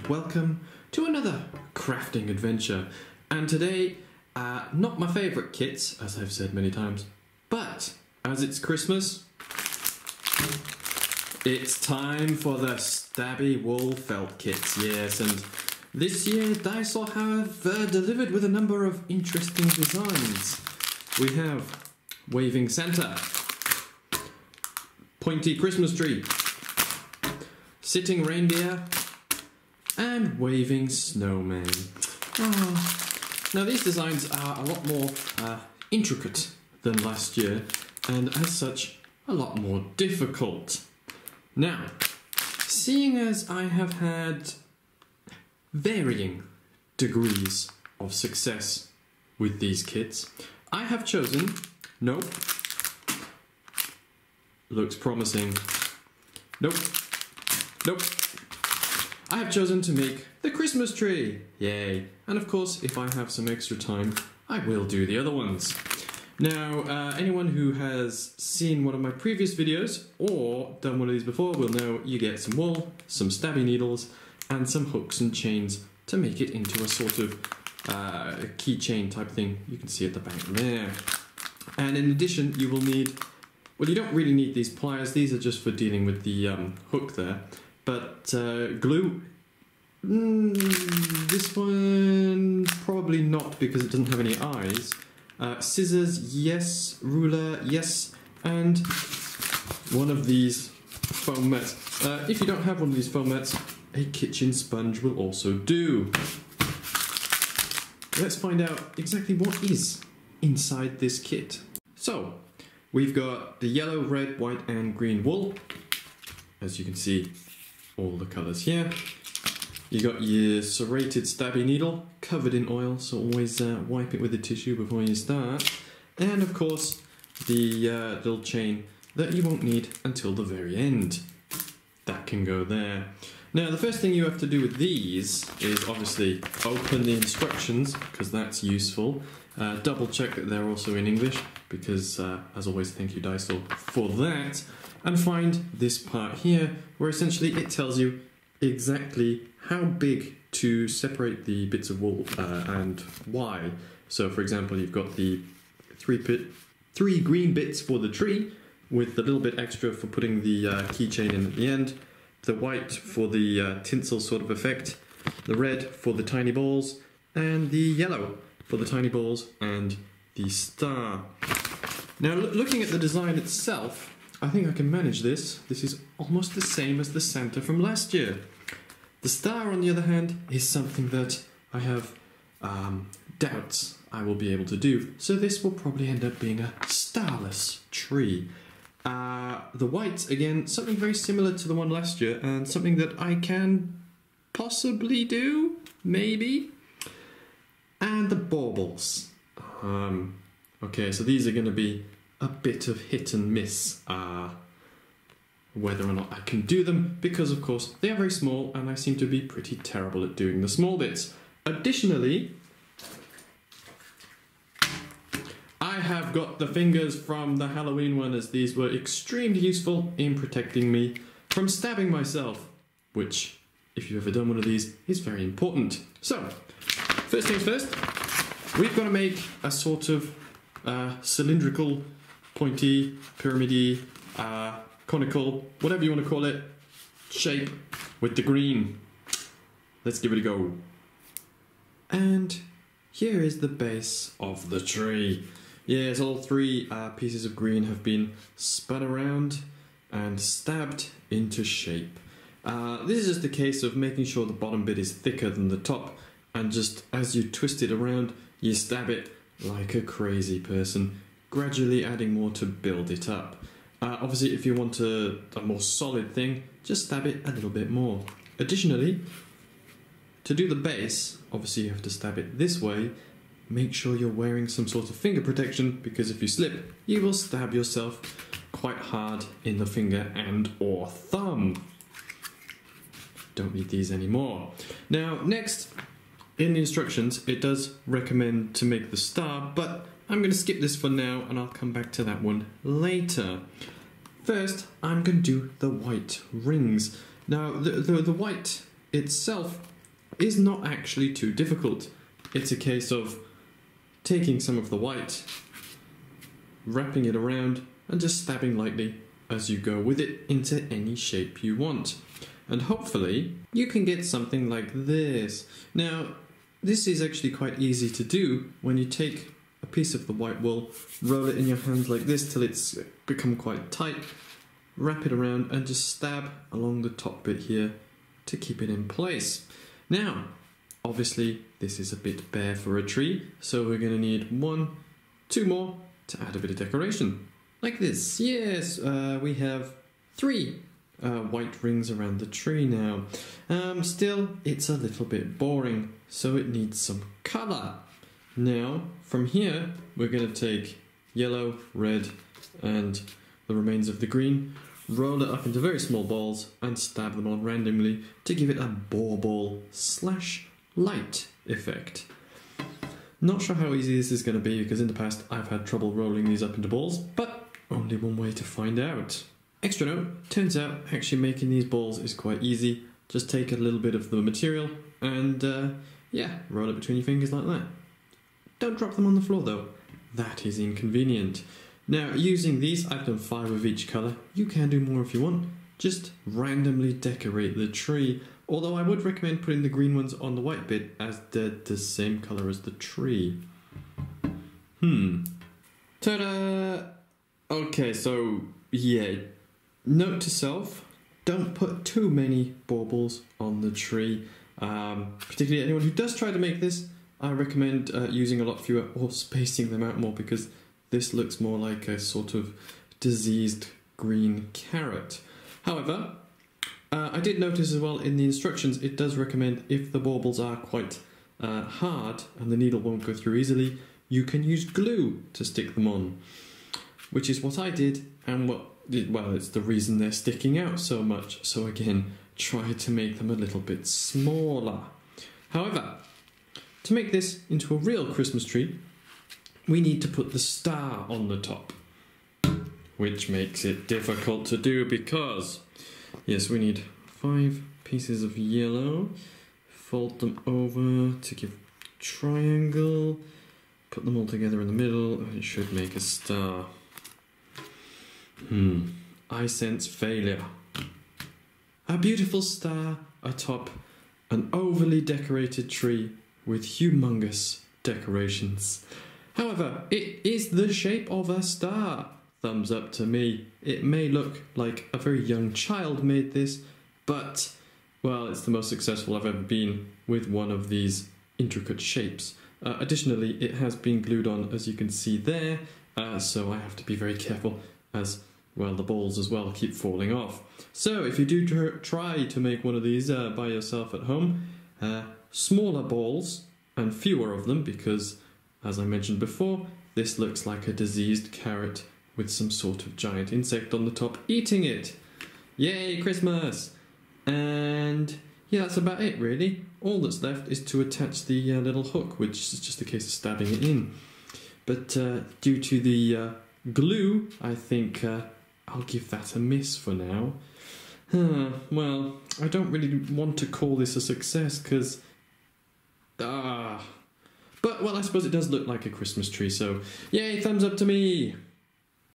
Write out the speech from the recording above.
welcome to another crafting adventure. And today, not my favourite kits, as I've said many times, but as it's Christmas, it's time for the stabby wool felt kits. Yes, and this year Daiso have delivered with a number of interesting designs. We have waving Santa, pointy Christmas tree, sitting reindeer, and waving snowman. Now these designs are a lot more intricate than last year, and as such a lot more difficult. Now, seeing as I have had varying degrees of success with these kits, I have chosen, nope, looks promising, nope, nope, I have chosen to make the Christmas tree, yay, and of course if I have some extra time I will do the other ones. Now, anyone who has seen one of my previous videos or done one of these before will know you get some wool, some stabby needles, and some hooks and chains to make it into a sort of keychain type thing. You can see at the back there. And in addition, you will need, well, you don't really need these pliers, these are just for dealing with the hook there, but glue, this one probably not because it doesn't have any eyes. Scissors, yes. Ruler, yes. And one of these foam mats. If you don't have one of these foam mats, a kitchen sponge will also do. Let's find out exactly what is inside this kit. So, we've got the yellow, red, white and green wool. As you can see, all the colours here. You got your serrated stabby needle covered in oil, so always wipe it with a tissue before you start. And of course, the little chain that you won't need until the very end. That can go there. Now, the first thing you have to do with these is obviously open the instructions, because that's useful. Double check that they're also in English, because as always, thank you Daiso for that. And find this part here, where essentially it tells you exactly how big to separate the bits of wool and why. So for example, you've got the three green bits for the tree with the little bit extra for putting the keychain in at the end, the white for the tinsel sort of effect, the red for the tiny balls, and the yellow for the tiny balls and the star. Now looking at the design itself, I think I can manage this. This is almost the same as the Santa from last year. The star, on the other hand, is something that I have doubts I will be able to do, so this will probably end up being a starless tree. The white, again, something very similar to the one last year, and something that I can possibly do, maybe. And the baubles. Okay, so these are going to be a bit of hit and miss. Whether or not I can do them, because of course they are very small and I seem to be pretty terrible at doing the small bits. Additionally, I have got the fingers from the Halloween one, as these were extremely useful in protecting me from stabbing myself, which, if you've ever done one of these, is very important. So, first things first, we've got to make a sort of cylindrical, pointy, pyramidy, conical, whatever you want to call it, shape with the green. Let's give it a go. And here is the base of the tree. Yes, all three pieces of green have been spun around and stabbed into shape. This is just a case of making sure the bottom bit is thicker than the top, and just as you twist it around, you stab it like a crazy person, gradually adding more to build it up. Obviously, if you want a more solid thing, just stab it a little bit more. Additionally, to do the base, obviously you have to stab it this way. Make sure you're wearing some sort of finger protection, because if you slip, you will stab yourself quite hard in the finger and or thumb. Don't need these anymore. Now, next, in the instructions, it does recommend to make the star, but I'm going to skip this for now and I'll come back to that one later. First, I'm going to do the white rings. Now, the white itself is not actually too difficult. It's a case of taking some of the white, wrapping it around, and just stabbing lightly as you go with it into any shape you want. And hopefully you can get something like this. Now, this is actually quite easy to do when you take a piece of the white wool, roll it in your hand like this till it's become quite tight, wrap it around and just stab along the top bit here to keep it in place. Now, obviously this is a bit bare for a tree, so we're going to need 1, 2 more to add a bit of decoration. Like this. Yes, we have 3 white rings around the tree now. Still, it's a little bit boring, so it needs some colour. Now, from here, we're going to take yellow, red, and the remains of the green, roll it up into very small balls, and stab them on randomly to give it a bauble / light effect. Not sure how easy this is going to be, because in the past I've had trouble rolling these up into balls, but only one way to find out. Extra note, turns out actually making these balls is quite easy. Just take a little bit of the material and yeah, roll it between your fingers like that. Don't drop them on the floor though, that is inconvenient. Now, using these, I've done 5 of each colour. You can do more if you want. Just randomly decorate the tree, although I would recommend putting the green ones on the white bit as they're the same colour as the tree. Ta-da! Okay, so yeah, note to self, don't put too many baubles on the tree. Particularly anyone who does try to make this, I recommend using a lot fewer or spacing them out more, because this looks more like a sort of diseased green carrot. However, I did notice as well in the instructions it does recommend if the baubles are quite hard and the needle won't go through easily, you can use glue to stick them on. Which is what I did, and well, it's the reason they're sticking out so much. So again, try to make them a little bit smaller. However, to make this into a real Christmas tree, we need to put the star on the top, which makes it difficult to do because, yes, we need 5 pieces of yellow, fold them over to give a triangle, put them all together in the middle, and it should make a star. I sense failure. A beautiful star atop an overly decorated tree with humongous decorations. However, it is the shape of a star. Thumbs up to me. It may look like a very young child made this, but, well, it's the most successful I've ever been with one of these intricate shapes. Additionally, it has been glued on, as you can see there, so I have to be very careful as, well, the balls as well keep falling off. So if you do try to make one of these by yourself at home, smaller balls and fewer of them, because, as I mentioned before, this looks like a diseased carrot with some sort of giant insect on the top eating it. Yay, Christmas! And yeah, that's about it really. All that's left is to attach the little hook, which is just a case of stabbing it in. But due to the glue, I think I'll give that a miss for now. Well, I don't really want to call this a success because... But, well, I suppose it does look like a Christmas tree, so yay, thumbs up to me!